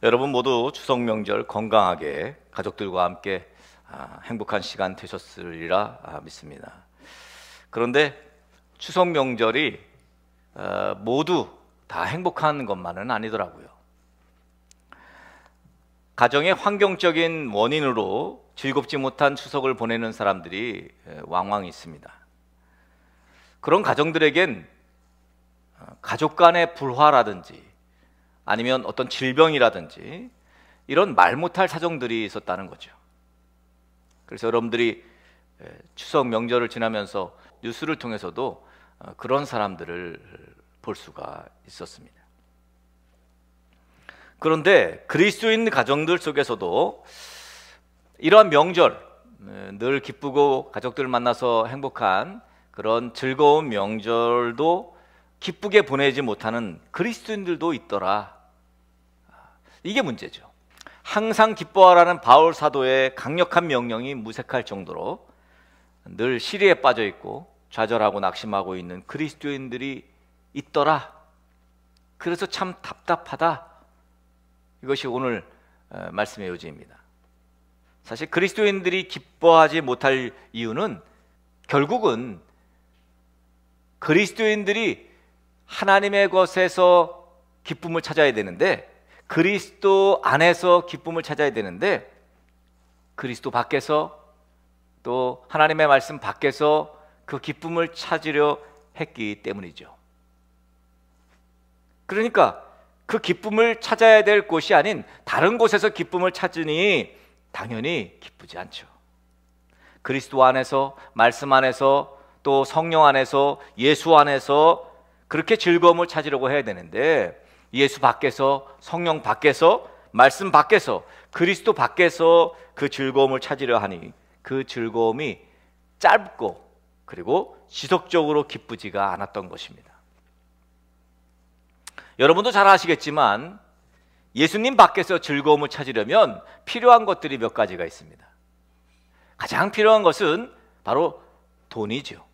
여러분 모두 추석 명절 건강하게 가족들과 함께 행복한 시간 되셨으리라 믿습니다. 그런데 추석 명절이 모두 다 행복한 것만은 아니더라고요. 가정의 환경적인 원인으로 즐겁지 못한 추석을 보내는 사람들이 왕왕 있습니다. 그런 가정들에겐 가족 간의 불화라든지 아니면 어떤 질병이라든지 이런 말 못할 사정들이 있었다는 거죠. 그래서 여러분들이 추석 명절을 지나면서 뉴스를 통해서도 그런 사람들을 볼 수가 있었습니다. 그런데 그리스도인 가정들 속에서도 이러한 명절, 늘 기쁘고 가족들을 만나서 행복한 그런 즐거운 명절도 기쁘게 보내지 못하는 그리스도인들도 있더라. 이게 문제죠. 항상 기뻐하라는 바울 사도의 강력한 명령이 무색할 정도로 늘 시리에 빠져 있고 좌절하고 낙심하고 있는 그리스도인들이 있더라. 그래서 참 답답하다. 이것이 오늘 말씀의 요지입니다. 사실 그리스도인들이 기뻐하지 못할 이유는 결국은 그리스도인들이 하나님의 것에서 기쁨을 찾아야 되는데, 그리스도 안에서 기쁨을 찾아야 되는데, 그리스도 밖에서 또 하나님의 말씀 밖에서 그 기쁨을 찾으려 했기 때문이죠. 그러니까 그 기쁨을 찾아야 될 곳이 아닌 다른 곳에서 기쁨을 찾으니 당연히 기쁘지 않죠. 그리스도 안에서, 말씀 안에서, 또 성령 안에서, 예수 안에서 그렇게 즐거움을 찾으려고 해야 되는데, 예수 밖에서, 성령 밖에서, 말씀 밖에서, 그리스도 밖에서 그 즐거움을 찾으려 하니 그 즐거움이 짧고 그리고 지속적으로 기쁘지가 않았던 것입니다. 여러분도 잘 아시겠지만 예수님 밖에서 즐거움을 찾으려면 필요한 것들이 몇 가지가 있습니다. 가장 필요한 것은 바로 돈이죠.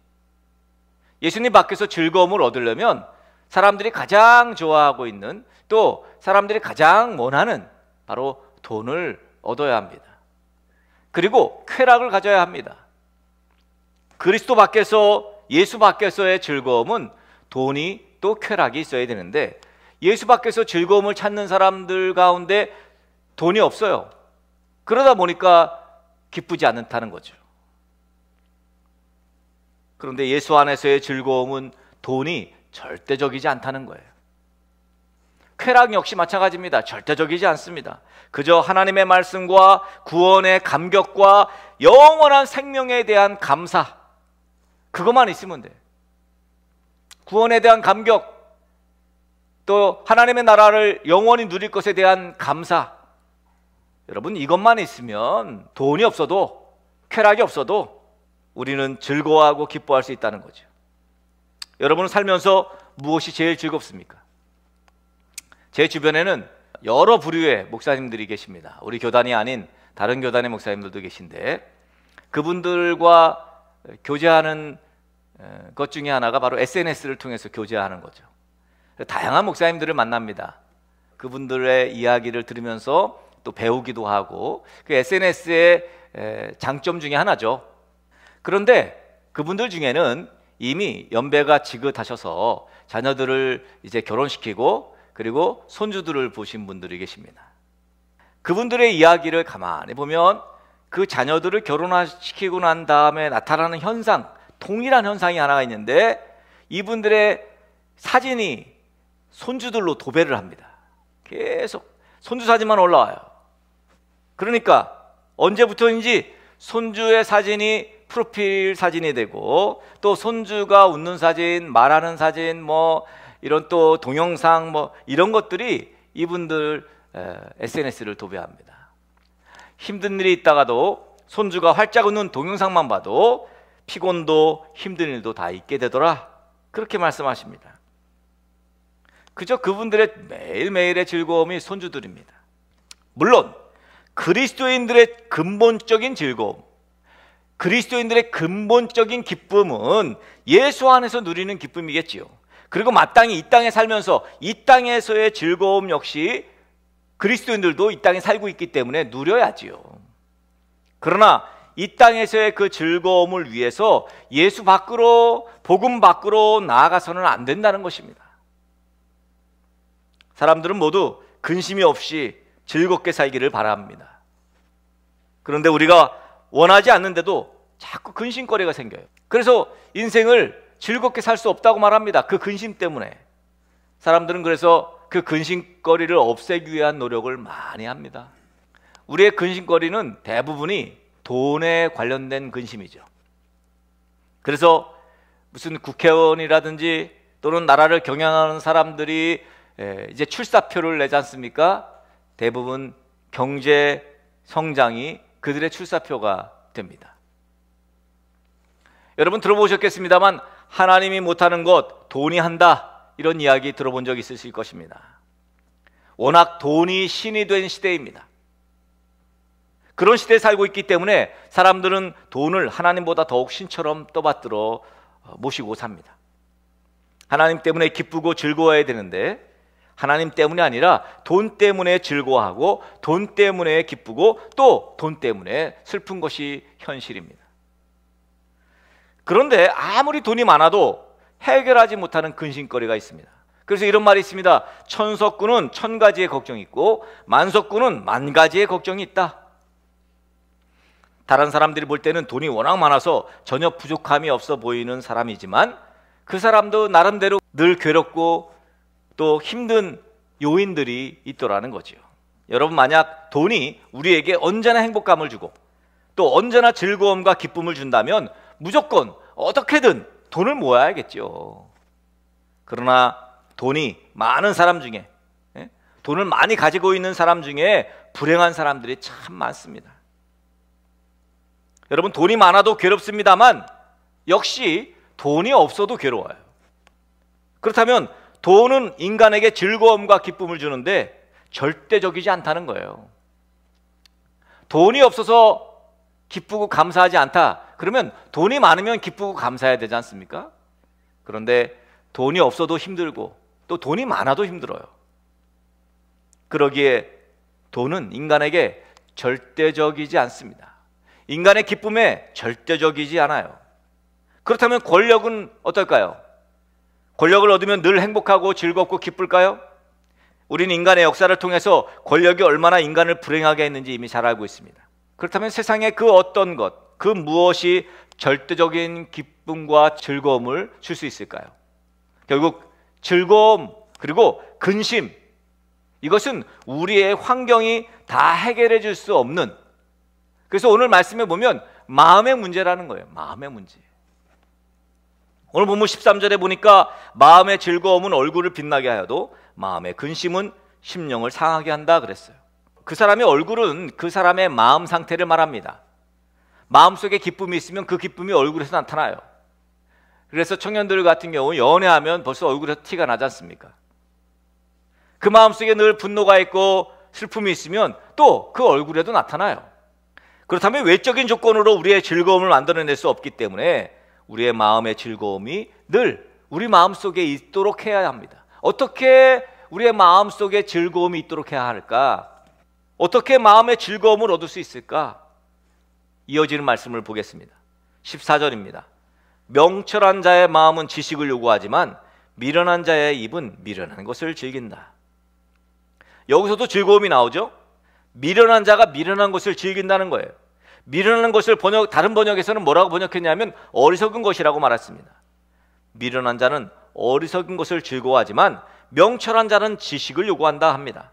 예수님 밖에서 즐거움을 얻으려면 사람들이 가장 좋아하고 있는, 또 사람들이 가장 원하는 바로 돈을 얻어야 합니다. 그리고 쾌락을 가져야 합니다. 그리스도 밖에서, 예수 밖에서의 즐거움은 돈이 또 쾌락이 있어야 되는데, 예수 밖에서 즐거움을 찾는 사람들 가운데 돈이 없어요. 그러다 보니까 기쁘지 않다는 거죠. 그런데 예수 안에서의 즐거움은 돈이 절대적이지 않다는 거예요. 쾌락 역시 마찬가지입니다. 절대적이지 않습니다. 그저 하나님의 말씀과 구원의 감격과 영원한 생명에 대한 감사, 그것만 있으면 돼요. 구원에 대한 감격, 또 하나님의 나라를 영원히 누릴 것에 대한 감사, 여러분 이것만 있으면 돈이 없어도, 쾌락이 없어도 우리는 즐거워하고 기뻐할 수 있다는 거죠. 여러분은 살면서 무엇이 제일 즐겁습니까? 제 주변에는 여러 부류의 목사님들이 계십니다. 우리 교단이 아닌 다른 교단의 목사님들도 계신데, 그분들과 교제하는 것 중에 하나가 바로 SNS를 통해서 교제하는 거죠. 다양한 목사님들을 만납니다. 그분들의 이야기를 들으면서 또 배우기도 하고, 그 SNS의 장점 중에 하나죠. 그런데 그분들 중에는 이미 연배가 지긋하셔서 자녀들을 이제 결혼시키고 그리고 손주들을 보신 분들이 계십니다. 그분들의 이야기를 가만히 보면 그 자녀들을 결혼시키고 난 다음에 나타나는 현상, 동일한 현상이 하나가 있는데, 이분들의 사진이 손주들로 도배를 합니다. 계속 손주 사진만 올라와요. 그러니까 언제부터인지 손주의 사진이 프로필 사진이 되고, 또 손주가 웃는 사진, 말하는 사진, 뭐 이런 또 동영상, 뭐 이런 것들이 이분들 SNS를 도배합니다. 힘든 일이 있다가도 손주가 활짝 웃는 동영상만 봐도 피곤도 힘든 일도 다 잊게 되더라, 그렇게 말씀하십니다. 그저 그분들의 매일매일의 즐거움이 손주들입니다. 물론 그리스도인들의 근본적인 즐거움, 그리스도인들의 근본적인 기쁨은 예수 안에서 누리는 기쁨이겠지요. 그리고 마땅히 이 땅에 살면서 이 땅에서의 즐거움 역시 그리스도인들도 이 땅에 살고 있기 때문에 누려야지요. 그러나 이 땅에서의 그 즐거움을 위해서 예수 밖으로, 복음 밖으로 나아가서는 안 된다는 것입니다. 사람들은 모두 근심이 없이 즐겁게 살기를 바랍니다. 그런데 우리가 원하지 않는데도 자꾸 근심거리가 생겨요. 그래서 인생을 즐겁게 살 수 없다고 말합니다. 그 근심 때문에. 사람들은 그래서 그 근심거리를 없애기 위한 노력을 많이 합니다. 우리의 근심거리는 대부분이 돈에 관련된 근심이죠. 그래서 무슨 국회의원이라든지 또는 나라를 경영하는 사람들이 이제 출사표를 내지 않습니까? 대부분 경제 성장이 그들의 출사표가 됩니다. 여러분 들어보셨겠습니다만 하나님이 못하는 것 돈이 한다, 이런 이야기 들어본 적 있으실 것입니다. 워낙 돈이 신이 된 시대입니다. 그런 시대에 살고 있기 때문에 사람들은 돈을 하나님보다 더욱 신처럼 떠받들어 모시고 삽니다. 하나님 때문에 기쁘고 즐거워야 되는데 하나님 때문이 아니라 돈 때문에 즐거워하고 돈 때문에 기쁘고 또 돈 때문에 슬픈 것이 현실입니다. 그런데 아무리 돈이 많아도 해결하지 못하는 근심거리가 있습니다. 그래서 이런 말이 있습니다. 천석군은 1000가지의 걱정이 있고 만석군은 10,000가지의 걱정이 있다. 다른 사람들이 볼 때는 돈이 워낙 많아서 전혀 부족함이 없어 보이는 사람이지만 그 사람도 나름대로 늘 괴롭고 또 힘든 요인들이 있더라는 거죠. 여러분, 만약 돈이 우리에게 언제나 행복감을 주고 또 언제나 즐거움과 기쁨을 준다면 무조건 어떻게든 돈을 모아야겠죠. 그러나 돈이 많은 사람 중에, 돈을 많이 가지고 있는 사람 중에 불행한 사람들이 참 많습니다. 여러분, 돈이 많아도 괴롭습니다만 역시 돈이 없어도 괴로워요. 그렇다면 돈은 인간에게 즐거움과 기쁨을 주는데 절대적이지 않다는 거예요. 돈이 없어서 기쁘고 감사하지 않다, 그러면 돈이 많으면 기쁘고 감사해야 되지 않습니까? 그런데 돈이 없어도 힘들고 또 돈이 많아도 힘들어요. 그러기에 돈은 인간에게 절대적이지 않습니다. 인간의 기쁨에 절대적이지 않아요. 그렇다면 권력은 어떨까요? 권력을 얻으면 늘 행복하고 즐겁고 기쁠까요? 우리는 인간의 역사를 통해서 권력이 얼마나 인간을 불행하게 했는지 이미 잘 알고 있습니다. 그렇다면 세상에 그 어떤 것, 그 무엇이 절대적인 기쁨과 즐거움을 줄 수 있을까요? 결국 즐거움 그리고 근심, 이것은 우리의 환경이 다 해결해 줄 수 없는, 그래서 오늘 말씀에 보면 마음의 문제라는 거예요. 마음의 문제. 오늘 본문 13절에 보니까 마음의 즐거움은 얼굴을 빛나게 하여도 마음의 근심은 심령을 상하게 한다 그랬어요. 그 사람의 얼굴은 그 사람의 마음 상태를 말합니다. 마음속에 기쁨이 있으면 그 기쁨이 얼굴에서 나타나요. 그래서 청년들 같은 경우 연애하면 벌써 얼굴에서 티가 나지 않습니까? 그 마음속에 늘 분노가 있고 슬픔이 있으면 또 그 얼굴에도 나타나요. 그렇다면 외적인 조건으로 우리의 즐거움을 만들어낼 수 없기 때문에 우리의 마음의 즐거움이 늘 우리 마음속에 있도록 해야 합니다. 어떻게 우리의 마음속에 즐거움이 있도록 해야 할까? 어떻게 마음의 즐거움을 얻을 수 있을까? 이어지는 말씀을 보겠습니다. 14절입니다. 명철한 자의 마음은 지식을 요구하지만 미련한 자의 입은 미련한 것을 즐긴다. 여기서도 즐거움이 나오죠? 미련한 자가 미련한 것을 즐긴다는 거예요. 미련한 것을 다른 번역에서는 뭐라고 번역했냐면 어리석은 것이라고 말했습니다. 미련한 자는 어리석은 것을 즐거워하지만 명철한 자는 지식을 요구한다 합니다.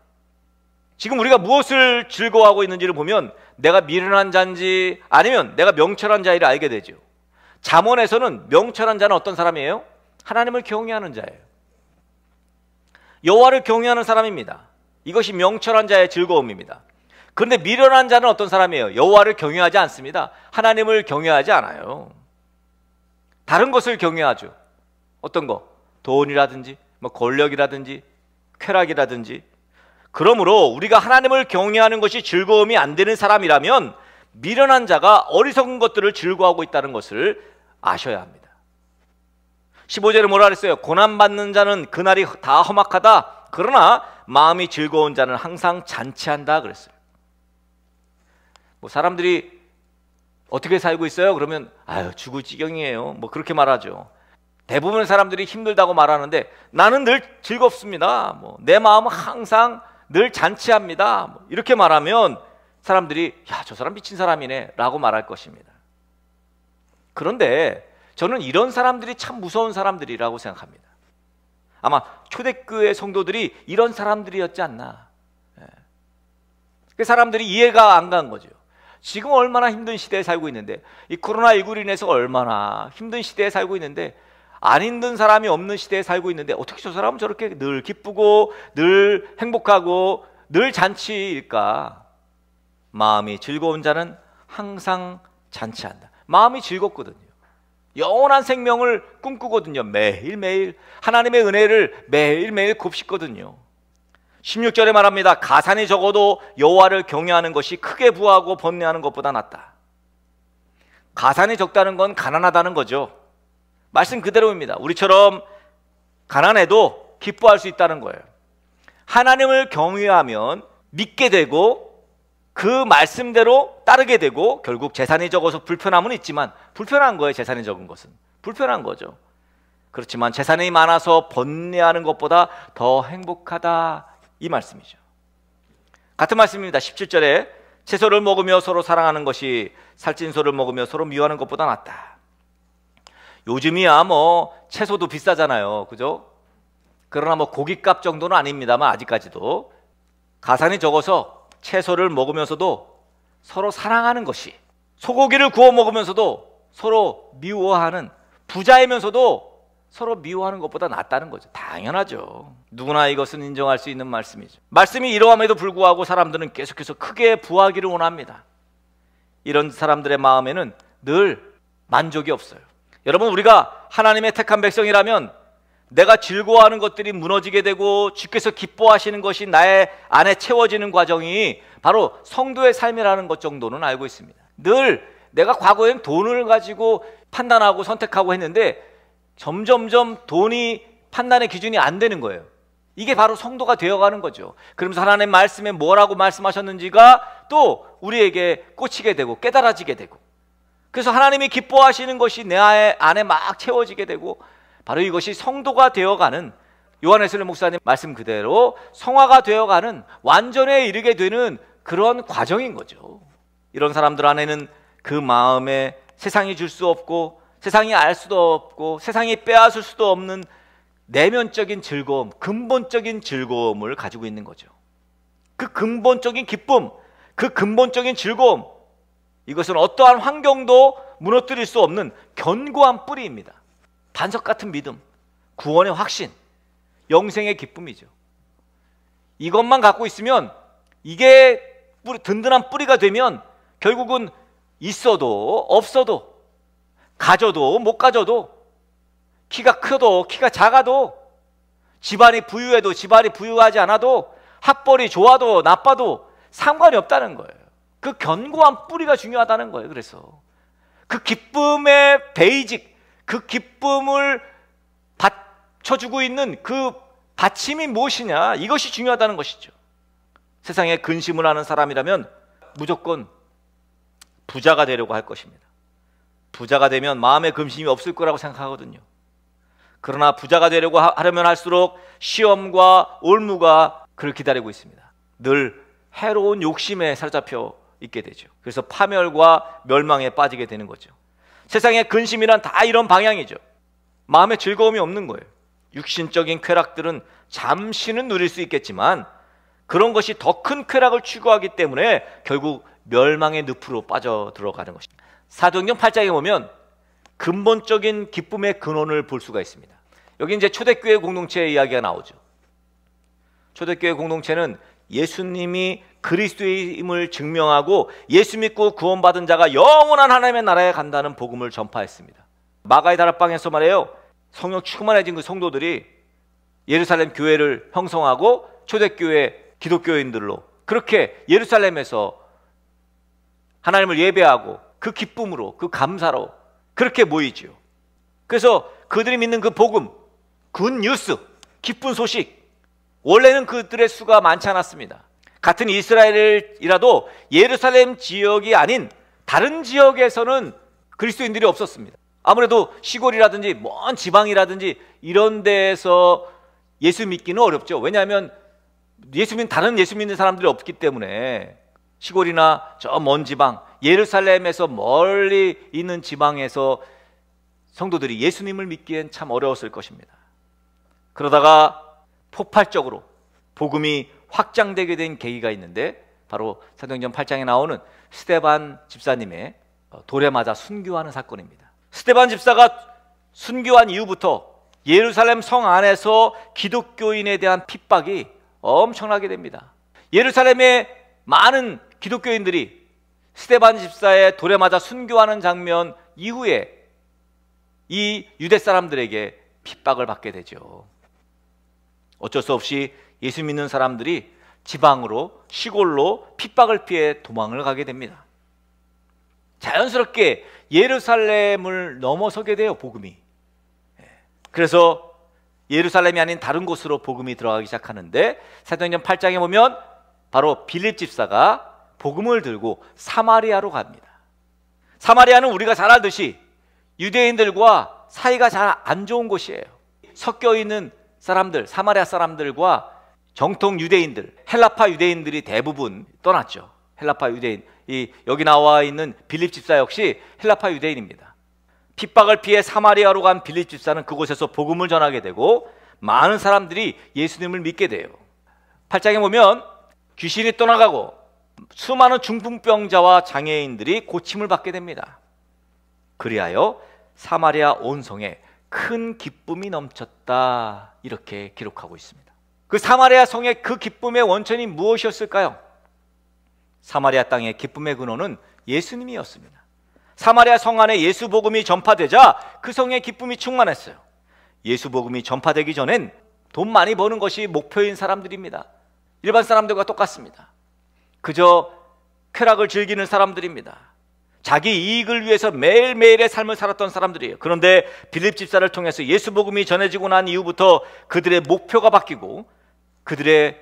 지금 우리가 무엇을 즐거워하고 있는지를 보면 내가 미련한 자인지 아니면 내가 명철한 자를 알게 되죠. 잠언에서는 명철한 자는 어떤 사람이에요? 하나님을 경외하는 자예요. 여호와를 경외하는 사람입니다. 이것이 명철한 자의 즐거움입니다. 그런데 미련한 자는 어떤 사람이에요? 여호와를 경외하지 않습니다. 하나님을 경외하지 않아요. 다른 것을 경외하죠. 어떤 거? 돈이라든지 권력이라든지 쾌락이라든지. 그러므로 우리가 하나님을 경외하는 것이 즐거움이 안 되는 사람이라면 미련한 자가 어리석은 것들을 즐거워하고 있다는 것을 아셔야 합니다. 15절에 뭐라 그랬어요? 고난받는 자는 그날이 다 험악하다. 그러나 마음이 즐거운 자는 항상 잔치한다 그랬어요. 뭐 사람들이 어떻게 살고 있어요? 그러면 아유 죽을 지경이에요. 뭐 그렇게 말하죠. 대부분의 사람들이 힘들다고 말하는데 나는 늘 즐겁습니다. 뭐 내 마음은 항상 늘 잔치합니다. 뭐 이렇게 말하면 사람들이 야, 저 사람 미친 사람이네 라고 말할 것입니다. 그런데 저는 이런 사람들이 참 무서운 사람들이라고 생각합니다. 아마 초대교회 성도들이 이런 사람들이었지 않나. 그 사람들이 이해가 안 간 거죠. 지금 얼마나 힘든 시대에 살고 있는데, 이 코로나19로 인해서 얼마나 힘든 시대에 살고 있는데, 안 힘든 사람이 없는 시대에 살고 있는데 어떻게 저 사람은 저렇게 늘 기쁘고 늘 행복하고 늘 잔치일까? 마음이 즐거운 자는 항상 잔치한다. 마음이 즐겁거든요. 영원한 생명을 꿈꾸거든요. 매일매일 하나님의 은혜를 매일매일 곱씹거든요. 16절에 말합니다. 가산이 적어도 여호와를 경외하는 것이 크게 부하고 번뇌하는 것보다 낫다. 가산이 적다는 건 가난하다는 거죠. 말씀 그대로입니다. 우리처럼 가난해도 기뻐할 수 있다는 거예요. 하나님을 경외하면 믿게 되고 그 말씀대로 따르게 되고 결국 재산이 적어서 불편함은 있지만 불편한 거예요. 재산이 적은 것은 불편한 거죠. 그렇지만 재산이 많아서 번뇌하는 것보다 더 행복하다 이 말씀이죠. 같은 말씀입니다. 17절에 채소를 먹으며 서로 사랑하는 것이 살찐소를 먹으며 서로 미워하는 것보다 낫다. 요즘이야 뭐 채소도 비싸잖아요. 그죠? 그러나 뭐 고깃값 정도는 아닙니다만 아직까지도 가산이 적어서 채소를 먹으면서도 서로 사랑하는 것이, 소고기를 구워 먹으면서도 서로 미워하는, 부자이면서도 서로 미워하는 것보다 낫다는 거죠. 당연하죠. 누구나 이것은 인정할 수 있는 말씀이죠. 말씀이 이러함에도 불구하고 사람들은 계속해서 크게 부하기를 원합니다. 이런 사람들의 마음에는 늘 만족이 없어요. 여러분, 우리가 하나님의 택한 백성이라면 내가 즐거워하는 것들이 무너지게 되고 주께서 기뻐하시는 것이 나의 안에 채워지는 과정이 바로 성도의 삶이라는 것 정도는 알고 있습니다. 늘 내가 과거엔 돈을 가지고 판단하고 선택하고 했는데 점점점 돈이 판단의 기준이 안 되는 거예요. 이게 바로 성도가 되어가는 거죠. 그러면서 하나님의 말씀에 뭐라고 말씀하셨는지가 또 우리에게 꽂히게 되고 깨달아지게 되고, 그래서 하나님이 기뻐하시는 것이 내 안에 막 채워지게 되고, 바로 이것이 성도가 되어가는, 요한 웨슬리 목사님 말씀 그대로 성화가 되어가는, 완전에 이르게 되는 그런 과정인 거죠. 이런 사람들 안에는 그 마음에 세상이 줄 수 없고 세상이 알 수도 없고 세상이 빼앗을 수도 없는 내면적인 즐거움, 근본적인 즐거움을 가지고 있는 거죠. 그 근본적인 기쁨, 그 근본적인 즐거움, 이것은 어떠한 환경도 무너뜨릴 수 없는 견고한 뿌리입니다. 반석 같은 믿음, 구원의 확신, 영생의 기쁨이죠. 이것만 갖고 있으면, 이게 든든한 뿌리가 되면 결국은 있어도 없어도, 가져도 못 가져도, 키가 커도 키가 작아도, 집안이 부유해도 집안이 부유하지 않아도, 학벌이 좋아도 나빠도 상관이 없다는 거예요. 그 견고한 뿌리가 중요하다는 거예요. 그래서 그 기쁨의 베이직, 그 기쁨을 받쳐주고 있는 그 받침이 무엇이냐, 이것이 중요하다는 것이죠. 세상에 근심을 하는 사람이라면 무조건 부자가 되려고 할 것입니다. 부자가 되면 마음에 근심이 없을 거라고 생각하거든요. 그러나 부자가 되려고 하려면 할수록 시험과 올무가 그를 기다리고 있습니다. 늘 해로운 욕심에 사로잡혀 있게 되죠. 그래서 파멸과 멸망에 빠지게 되는 거죠. 세상의 근심이란 다 이런 방향이죠. 마음에 즐거움이 없는 거예요. 육신적인 쾌락들은 잠시는 누릴 수 있겠지만 그런 것이 더 큰 쾌락을 추구하기 때문에 결국 멸망의 늪으로 빠져 들어가는 것입니다. 사도행전 8장에 보면 근본적인 기쁨의 근원을 볼 수가 있습니다. 여기 이제 초대교회 공동체의 이야기가 나오죠. 초대교회 공동체는 예수님이 그리스도임을 증명하고 예수 믿고 구원받은 자가 영원한 하나님의 나라에 간다는 복음을 전파했습니다. 마가의 다락방에서 말해요, 성령 충만해진 그 성도들이 예루살렘 교회를 형성하고 초대교회 기독교인들로 그렇게 예루살렘에서 하나님을 예배하고 그 기쁨으로, 그 감사로 그렇게 모이지요. 그래서 그들이 믿는 그 복음, 굿 뉴스, 기쁜 소식, 원래는 그들의 수가 많지 않았습니다. 같은 이스라엘이라도 예루살렘 지역이 아닌 다른 지역에서는 그리스도인들이 없었습니다. 아무래도 시골이라든지 먼 지방이라든지 이런 데에서 예수 믿기는 어렵죠. 왜냐하면 다른 예수 믿는 사람들이 없기 때문에 시골이나 저 먼 지방, 예루살렘에서 멀리 있는 지방에서 성도들이 예수님을 믿기엔 참 어려웠을 것입니다. 그러다가 폭발적으로 복음이 확장되게 된 계기가 있는데 바로 사도행전 8장에 나오는 스데반 집사님의 돌에 맞아 순교하는 사건입니다. 스데반 집사가 순교한 이후부터 예루살렘 성 안에서 기독교인에 대한 핍박이 엄청나게 됩니다. 예루살렘의 많은 기독교인들이 스데반 집사의 돌에 맞아 순교하는 장면 이후에 이 유대 사람들에게 핍박을 받게 되죠. 어쩔 수 없이 예수 믿는 사람들이 지방으로, 시골로 핍박을 피해 도망을 가게 됩니다. 자연스럽게 예루살렘을 넘어서게 돼요, 복음이. 그래서 예루살렘이 아닌 다른 곳으로 복음이 들어가기 시작하는데 사도행전 8장에 보면 바로 빌립 집사가 복음을 들고 사마리아로 갑니다. 사마리아는 우리가 잘 알듯이 유대인들과 사이가 잘 안 좋은 곳이에요. 섞여 있는 사람들, 사마리아 사람들과 정통 유대인들, 헬라파 유대인들이 대부분 떠났죠. 헬라파 유대인, 여기 나와 있는 빌립 집사 역시 헬라파 유대인입니다. 핍박을 피해 사마리아로 간 빌립 집사는 그곳에서 복음을 전하게 되고 많은 사람들이 예수님을 믿게 돼요. 8장에 보면 귀신이 떠나가고 수많은 중풍병자와 장애인들이 고침을 받게 됩니다. 그리하여 사마리아 온 성에 큰 기쁨이 넘쳤다, 이렇게 기록하고 있습니다. 그 사마리아 성의 그 기쁨의 원천이 무엇이었을까요? 사마리아 땅의 기쁨의 근원은 예수님이었습니다. 사마리아 성 안에 예수 복음이 전파되자 그 성의 기쁨이 충만했어요. 예수 복음이 전파되기 전엔 돈 많이 버는 것이 목표인 사람들입니다. 일반 사람들과 똑같습니다. 그저 쾌락을 즐기는 사람들입니다. 자기 이익을 위해서 매일매일의 삶을 살았던 사람들이에요. 그런데 빌립 집사를 통해서 예수 복음이 전해지고 난 이후부터 그들의 목표가 바뀌고 그들의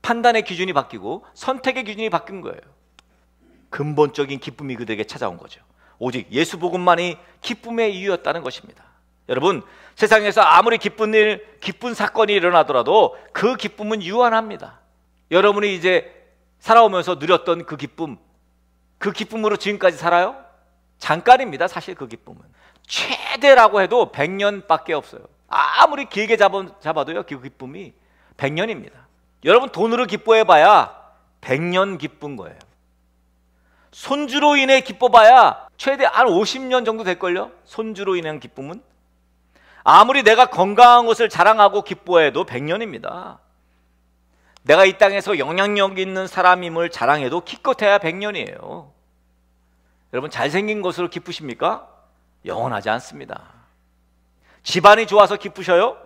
판단의 기준이 바뀌고 선택의 기준이 바뀐 거예요. 근본적인 기쁨이 그들에게 찾아온 거죠. 오직 예수 복음만이 기쁨의 이유였다는 것입니다. 여러분, 세상에서 아무리 기쁜 일, 기쁜 사건이 일어나더라도 그 기쁨은 유한합니다. 여러분이 이제 살아오면서 누렸던 그 기쁨, 그 기쁨으로 지금까지 살아요? 잠깐입니다. 사실 그 기쁨은 최대라고 해도 100년밖에 없어요. 아무리 길게 잡아도요, 그 기쁨이 100년입니다. 여러분, 돈으로 기뻐해봐야 100년 기쁜 거예요. 손주로 인해 기뻐봐야 최대 한 50년 정도 될걸요? 손주로 인한 기쁨은. 아무리 내가 건강한 것을 자랑하고 기뻐해도 100년입니다. 내가 이 땅에서 영향력 있는 사람임을 자랑해도 기껏해야 100년이에요. 여러분, 잘생긴 것으로 기쁘십니까? 영원하지 않습니다. 집안이 좋아서 기쁘셔요?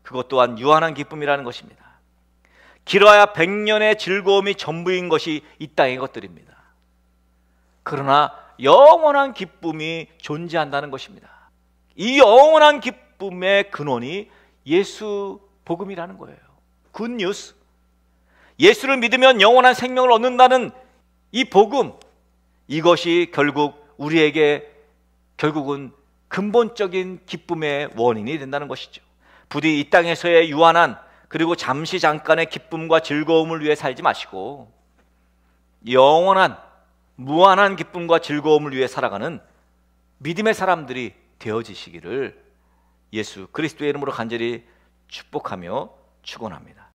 그것 또한 유한한 기쁨이라는 것입니다. 길어야 100년의 즐거움이 전부인 것이 이 땅의 것들입니다. 그러나 영원한 기쁨이 존재한다는 것입니다. 이 영원한 기쁨의 근원이 예수 복음이라는 거예요. 굿뉴스. 예수를 믿으면 영원한 생명을 얻는다는 이 복음, 이것이 결국 우리에게 결국은 근본적인 기쁨의 원인이 된다는 것이죠. 부디 이 땅에서의 유한한 그리고 잠시 잠깐의 기쁨과 즐거움을 위해 살지 마시고 영원한 무한한 기쁨과 즐거움을 위해 살아가는 믿음의 사람들이 되어지시기를 예수 그리스도의 이름으로 간절히 축복하며 축원합니다.